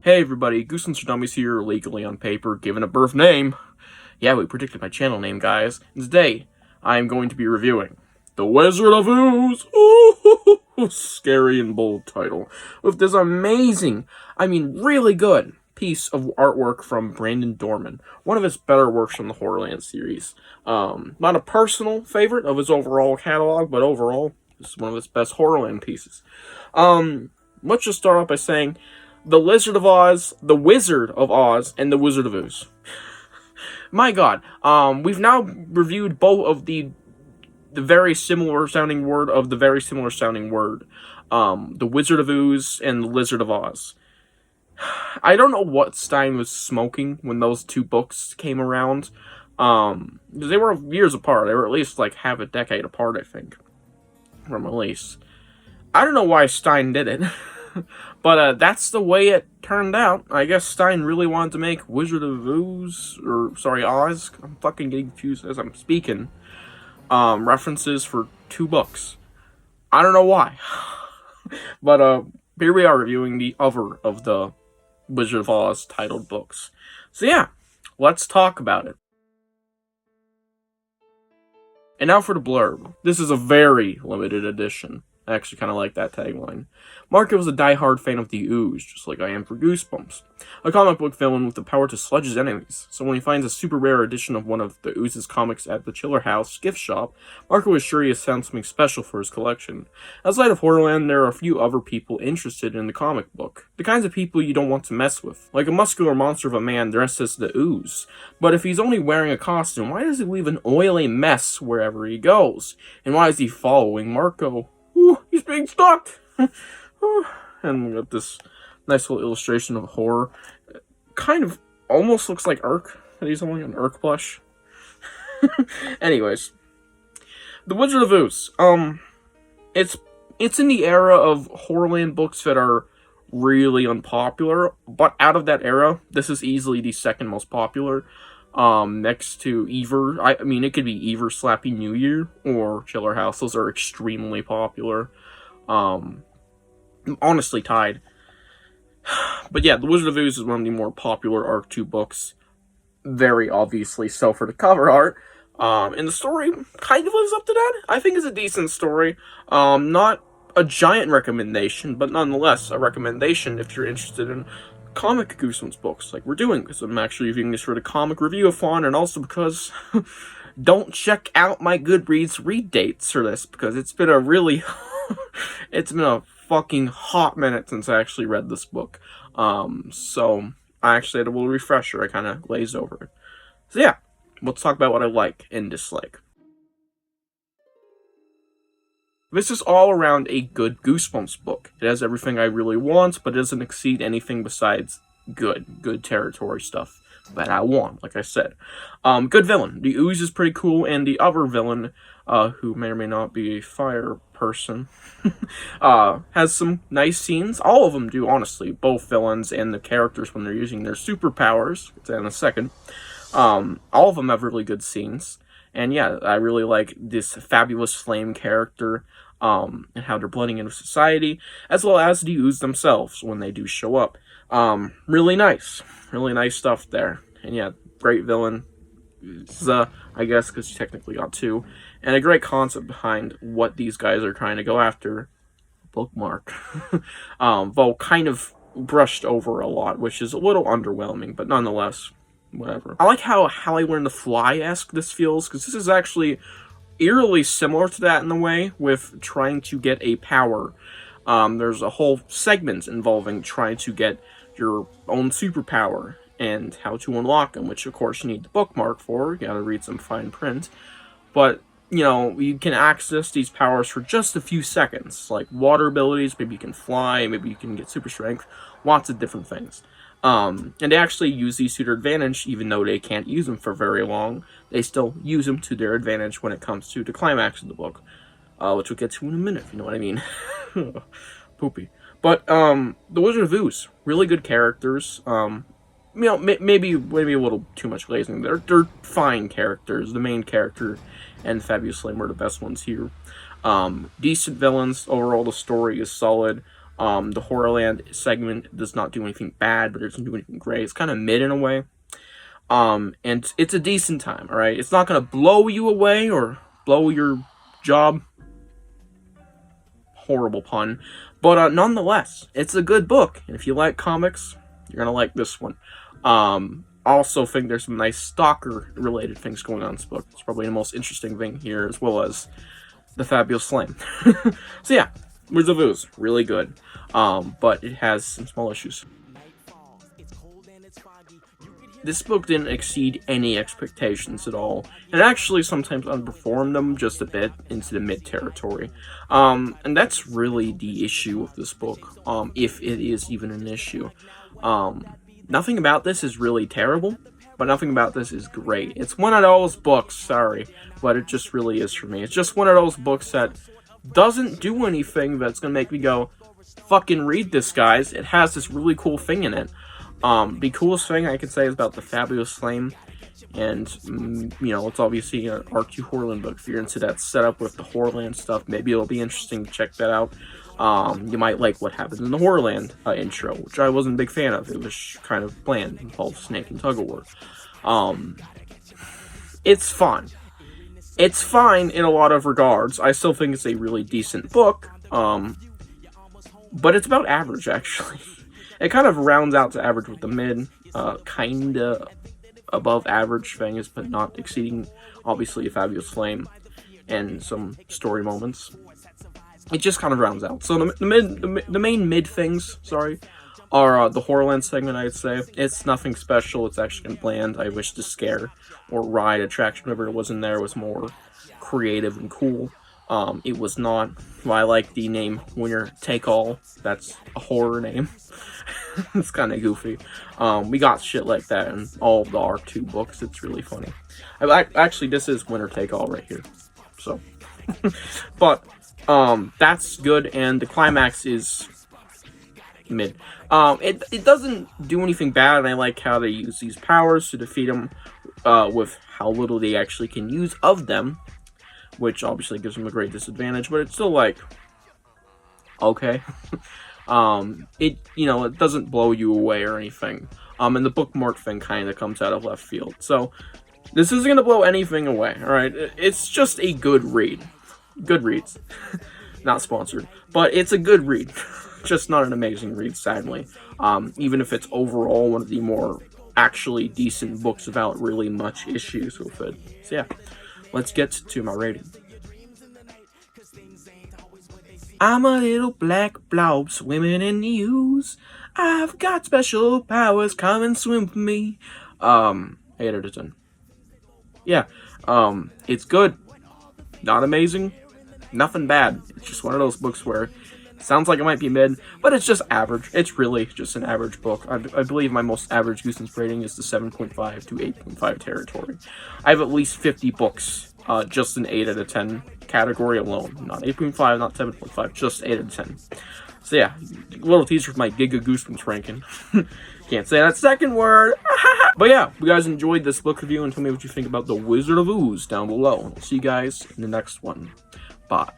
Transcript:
Hey everybody, Goosebumps for Dummies here, legally on paper, given a birth name. Yeah, we predicted my channel name, guys. And today, I am going to be reviewing The Wizard of Ooze. Ooh, scary and bold title. With this amazing, really good piece of artwork from Brandon Dorman. One of his better works from the Horrorland series. Not a personal favorite of his overall catalog, but overall, this is one of his best Horrorland pieces. Let's just start off by saying The Wizard of Oz, and The Wizard of Ooze. My god, we've now reviewed both of the very similar sounding word of the very similar sounding word. The Wizard of Ooze and The Wizard of Oz. I don't know what Stine was smoking when those two books came around. They were years apart. They were at least like half a decade apart, I think, from release. I don't know why Stine did it. But that's the way it turned out. I guess Stine really wanted to make Wizard of Ooze, Oz. I'm fucking getting confused as I'm speaking. References for two books. I don't know why. But here we are reviewing the other of the Wizard of Oz titled books. So yeah, let's talk about it. And now for the blurb. This is a very limited edition. I actually kind of like that tagline. Marco was a die-hard fan of the Ooze, just like I am for Goosebumps. A comic book villain with the power to sludge his enemies. So when he finds a super rare edition of one of the Ooze's comics at the Chiller House gift shop, Marco is sure he has found something special for his collection. Outside of Horrorland, there are a few other people interested in the comic book. The kinds of people you don't want to mess with. Like a muscular monster of a man dressed as the Ooze. But if he's only wearing a costume, why does he leave an oily mess wherever he goes? And why is he following Marco? Ooh, he's being stalked! And we got this nice little illustration of horror. Kind of almost looks like Urk. That he's holding an Urk plush. Anyways. The Wizard of Ooze. It's in the era of Horrorland books that are really unpopular. But out of that era, this is easily the second most popular. Next to either, it could be either Slappy New Year or Chiller House. Those are extremely popular. Honestly tied. But yeah, The Wizard of Ooze is one of the more popular Arc 2 books. Very obviously so for the cover art. And the story kind of lives up to that. I think it's a decent story. Not a giant recommendation, but nonetheless a recommendation if you're interested in comic Goosebumps books, like we're doing, because I'm actually reviewing this for the comic review-a-thon, and also because don't check out my Goodreads read dates for this, because it's been a really it's been a fucking hot minute since I actually read this book. So I actually had a little refresher. I kind of glazed over it. So yeah, let's talk about what I like and dislike. This is all around a good Goosebumps book. It has everything I really want, but it doesn't exceed anything besides good territory stuff that I want, like I said. Good villain. The Ooze is pretty cool, and the other villain, who may or may not be a fire person, has some nice scenes. All of them do, honestly. Both villains and the characters when they're using their superpowers. Get to that in a second. All of them have really good scenes. And yeah, I really like this fabulous flame character, and how they're blending into society, as well as the Ooze themselves when they do show up. Really nice stuff there. And yeah, great villain. I guess, because you technically got two. And a great concept behind what these guys are trying to go after. Bookmark. Though kind of brushed over a lot, which is a little underwhelming, but nonetheless, whatever. I like how I Learned to Fly-esque this feels, because this is actually eerily similar to that in a way, with trying to get a power. There's a whole segment involving trying to get your own superpower, and how to unlock them, which of course you need the bookmark for. You gotta read some fine print. But, you know, you can access these powers for just a few seconds, like water abilities, maybe you can fly, maybe you can get super strength, lots of different things. And they actually use these to their advantage, even though they can't use them for very long. They still use them to their advantage when it comes to the climax of the book, which we'll get to in a minute, if you know what I mean. Poopy. But, The Wizard of Ooze, really good characters. Maybe a little too much glazing. They're fine characters. The main character and Fabulous Flame are the best ones here. Decent villains. Overall, the story is solid. The Horrorland segment does not do anything bad, but it doesn't do anything great. It's kind of mid in a way. And it's a decent time, alright? It's not gonna blow you away or blow your job. Horrible pun. But nonetheless, it's a good book. And if you like comics, you're gonna like this one. Also think there's some nice stalker-related things going on in this book. It's probably the most interesting thing here, as well as the Fabulous Flame. So yeah, Wizard of Ooze, really good. But it has some small issues. This book didn't exceed any expectations at all, and actually sometimes underperformed them just a bit into the mid territory. And that's really the issue with this book, if it is even an issue. Nothing about this is really terrible, but nothing about this is great. It's one of those books, sorry, but it just really is for me. It's just one of those books that doesn't do anything that's gonna make me go, fucking read this, guys. It has this really cool thing in it. The coolest thing I could say is about the Fabulous Flame, and, you know, it's obviously an R.Q. Horrorland book. If you're into that setup with the Horrorland stuff, maybe it'll be interesting to check that out. You might like what happens in the Horrorland intro, which I wasn't a big fan of. It was kind of bland, involved snake and tug-of-war. It's fun. It's fine in a lot of regards. I still think it's a really decent book, but it's about average, actually. It kind of rounds out to average with the mid, kinda above average things, but not exceeding, obviously, a Fabulous Flame and some story moments. It just kind of rounds out. So the main mid things, sorry, are the Horrorland segment, I'd say. It's nothing special. It's actually bland. I wish the scare or ride attraction, whatever it was in there, was more creative and cool. It was not. Well, I like the name Winner Take All. That's a horror name. It's kind of goofy. We got shit like that in all of the R2 books. It's really funny. Actually, this is Winner Take All right here. So, but that's good, and the climax is mid. It doesn't do anything bad, and I like how they use these powers to defeat them with how little they actually can use of them, which obviously gives them a great disadvantage, but it's still like, okay. It doesn't blow you away or anything. And the bookmark thing kind of comes out of left field. So, this isn't going to blow anything away, alright? It's just a good read. Good reads. Not sponsored. But it's a good read. Just not an amazing read, sadly. Even if it's overall one of the more actually decent books without really much issues with it. So yeah, let's get to my rating. I'm a little black blob swimming in the ooze. I've got special powers, come and swim with me. 8 out of 10. Yeah, it's good. Not amazing. Nothing bad. It's just one of those books where it sounds like it might be mid, but it's just average. It's really just an average book. I believe my most average Goosebumps rating is the 7.5 to 8.5 territory. I have at least 50 books, just an 8 out of 10 category alone. Not 8.5, not 7.5, just 8 out of 10. So yeah, little teaser for my Giga Goosebumps ranking. Can't say that second word. But yeah, if you guys enjoyed this book review, and tell me what you think about the Wizard of Ooze down below. I'll see you guys in the next one. Bye.